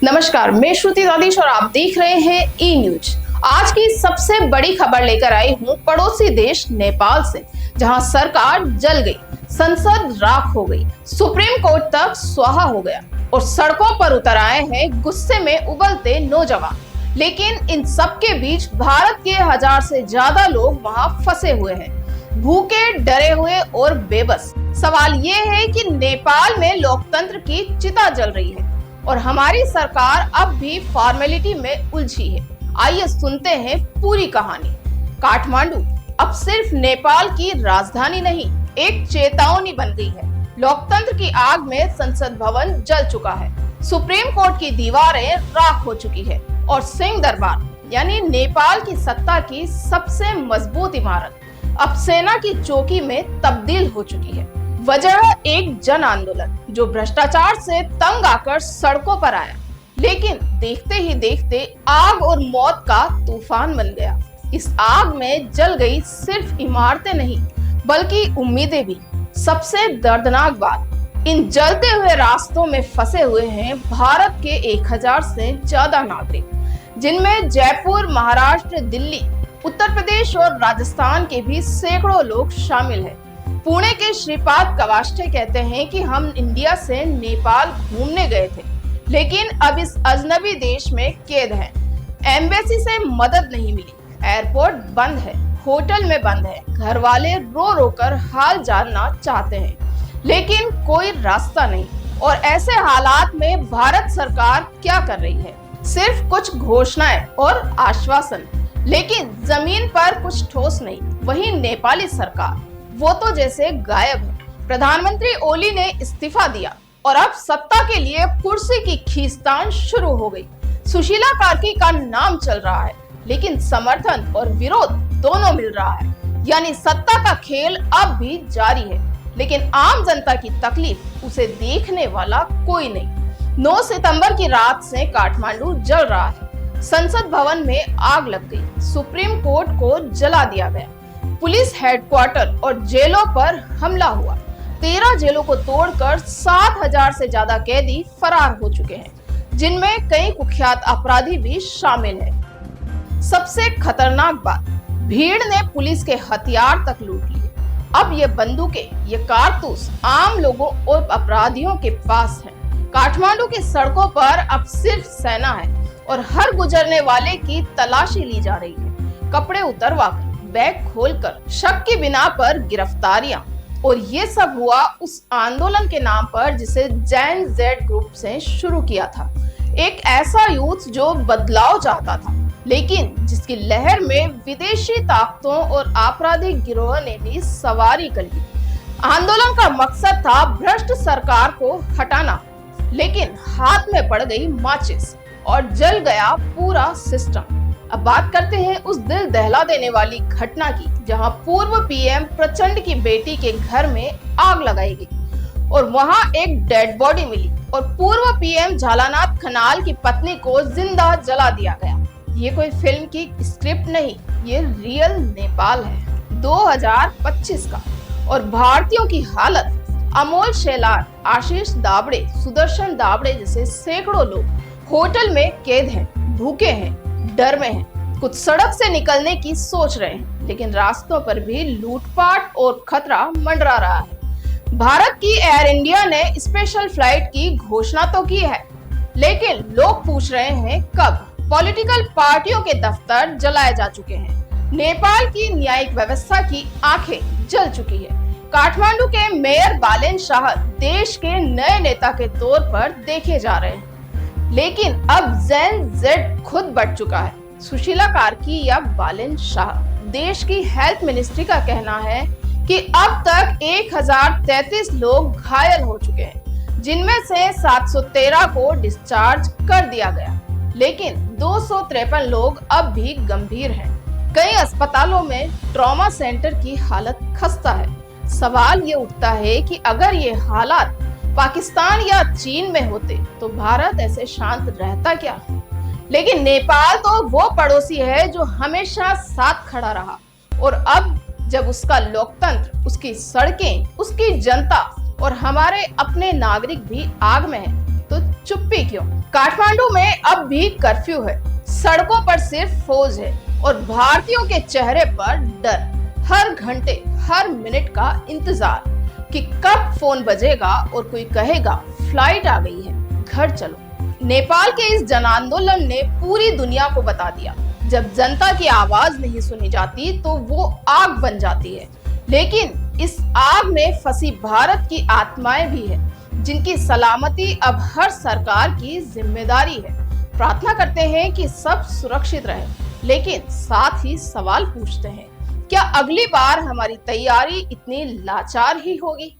नमस्कार, मैं श्रुति दादीश और आप देख रहे हैं ई न्यूज। आज की सबसे बड़ी खबर लेकर आई हूं पड़ोसी देश नेपाल से, जहां सरकार जल गई, संसद राख हो गई, सुप्रीम कोर्ट तक स्वाहा हो गया और सड़कों पर उतर आए हैं गुस्से में उबलते नौजवान। लेकिन इन सब के बीच भारत के 1000 से ज्यादा लोग वहां फंसे हुए हैं, भूखे, डरे हुए और बेबस। सवाल ये है कि नेपाल में लोकतंत्र की चिता जल रही है और हमारी सरकार अब भी फॉर्मेलिटी में उलझी है। आइए सुनते हैं पूरी कहानी। काठमांडू अब सिर्फ नेपाल की राजधानी नहीं, एक चेतावनी बन गई है। लोकतंत्र की आग में संसद भवन जल चुका है, सुप्रीम कोर्ट की दीवारें राख हो चुकी है और सिंह दरबार यानी नेपाल की सत्ता की सबसे मजबूत इमारत अब सेना की चौकी में तब्दील हो चुकी है। वजह एक जन आंदोलन जो भ्रष्टाचार से तंग आकर सड़कों पर आया, लेकिन देखते ही देखते आग और मौत का तूफान बन गया। इस आग में जल गई सिर्फ इमारतें नहीं बल्कि उम्मीदें भी। सबसे दर्दनाक बात, इन जलते हुए रास्तों में फंसे हुए हैं भारत के 1000 से ज्यादा नागरिक, जिनमें जयपुर, महाराष्ट्र, दिल्ली, उत्तर प्रदेश और राजस्थान के भी सैकड़ों लोग शामिल हैं। पुणे के श्रीपाद कवाष्टे कहते हैं कि हम इंडिया से नेपाल घूमने गए थे, लेकिन अब इस अजनबी देश में कैद हैं। एम्बेसी से मदद नहीं मिली, एयरपोर्ट बंद है, होटल में बंद है, घर वाले रो रो कर हाल जानना चाहते हैं, लेकिन कोई रास्ता नहीं। और ऐसे हालात में भारत सरकार क्या कर रही है? सिर्फ कुछ घोषणाएं और आश्वासन, लेकिन जमीन पर कुछ ठोस नहीं। वहीं नेपाली सरकार, वो तो जैसे गायब है। प्रधानमंत्री ओली ने इस्तीफा दिया और अब सत्ता के लिए कुर्सी की खींचतान शुरू हो गई। सुशीला कार्की का नाम चल रहा है, लेकिन समर्थन और विरोध दोनों मिल रहा है, यानी सत्ता का खेल अब भी जारी है। लेकिन आम जनता की तकलीफ, उसे देखने वाला कोई नहीं। 9 सितंबर की रात से काठमांडू जल रहा है, संसद भवन में आग लग गई, सुप्रीम कोर्ट को जला दिया गया, पुलिस हेडक्वार्टर और जेलों पर हमला हुआ। 13 जेलों को तोड़कर 7000 से ज्यादा कैदी फरार हो चुके हैं, जिनमें कई कुख्यात अपराधी भी शामिल हैं। सबसे खतरनाक बात, भीड़ ने पुलिस के हथियार तक लूट लिए। अब ये बंदूकें, ये कारतूस आम लोगों और अपराधियों के पास हैं। काठमांडू की सड़कों पर अब सिर्फ सेना है और हर गुजरने वाले की तलाशी ली जा रही है। कपड़े उतरवाकर, बैग खोलकर, शक की बिना पर गिरफ्तारियां। और ये सब हुआ उस आंदोलन के नाम पर जिसे जैन जेड ग्रुप से शुरू किया था। एक ऐसा यूथ जो बदलाव चाहता था, लेकिन जिसकी लहर में विदेशी ताकतों और आपराधिक गिरोह ने भी सवारी कर ली। आंदोलन का मकसद था भ्रष्ट सरकार को हटाना, लेकिन हाथ में पड़ गई माचिस और जल गया पूरा सिस्टम। अब बात करते हैं उस दिल दहला देने वाली घटना की, जहां पूर्व पीएम प्रचंड की बेटी के घर में आग लगाई गई और वहां एक डेड बॉडी मिली और पूर्व पीएम झालानाथ खनाल की पत्नी को जिंदा जला दिया गया। ये कोई फिल्म की स्क्रिप्ट नहीं, ये रियल नेपाल है 2025 का। और भारतीयों की हालत, अमोल शेलार, आशीष दाबड़े, सुदर्शन दाबड़े जैसे सैकड़ों लोग होटल में कैद हैं, भूखे हैं, डर में हैं, कुछ सड़क से निकलने की सोच रहे हैं, लेकिन रास्तों पर भी लूटपाट और खतरा मंडरा रहा है। भारत की एयर इंडिया ने स्पेशल फ्लाइट की घोषणा तो की है, लेकिन लोग पूछ रहे हैं कब। पॉलिटिकल पार्टियों के दफ्तर जलाए जा चुके हैं, नेपाल की न्यायिक व्यवस्था की आंखें जल चुकी है। काठमांडू के मेयर बालेन शाह देश के नए नेता के तौर पर देखे जा रहे हैं, लेकिन अब जैन जेड खुद बढ़ चुका है। सुशीला कार्की या बालेन शाह, देश की हेल्थ मिनिस्ट्री का कहना है कि अब तक 1033 लोग घायल हो चुके हैं, जिनमें से 713 को डिस्चार्ज कर दिया गया, लेकिन 253 लोग अब भी गंभीर हैं। कई अस्पतालों में ट्रॉमा सेंटर की हालत खस्ता है। सवाल ये उठता है कि अगर ये हालात पाकिस्तान या चीन में होते तो भारत ऐसे शांत रहता क्या? लेकिन नेपाल तो वो पड़ोसी है जो हमेशा साथ खड़ा रहा, और अब जब उसका लोकतंत्र, उसकी सड़कें, उसकी जनता और हमारे अपने नागरिक भी आग में है, तो चुप्पी क्यों? काठमांडू में अब भी कर्फ्यू है, सड़कों पर सिर्फ फौज है और भारतीयों के चेहरे पर डर। हर घंटे हर मिनट का इंतजार कि कब फोन बजेगा और कोई कहेगा फ्लाइट आ गई है, घर चलो। नेपाल के इस जन आंदोलन ने पूरी दुनिया को बता दिया, जब जनता की आवाज नहीं सुनी जाती तो वो आग बन जाती है। लेकिन इस आग में फंसी भारत की आत्माएं भी है, जिनकी सलामती अब हर सरकार की जिम्मेदारी है। प्रार्थना करते हैं कि सब सुरक्षित रहे, लेकिन साथ ही सवाल पूछते हैं, क्या अगली बार हमारी तैयारी इतनी लाचार ही होगी?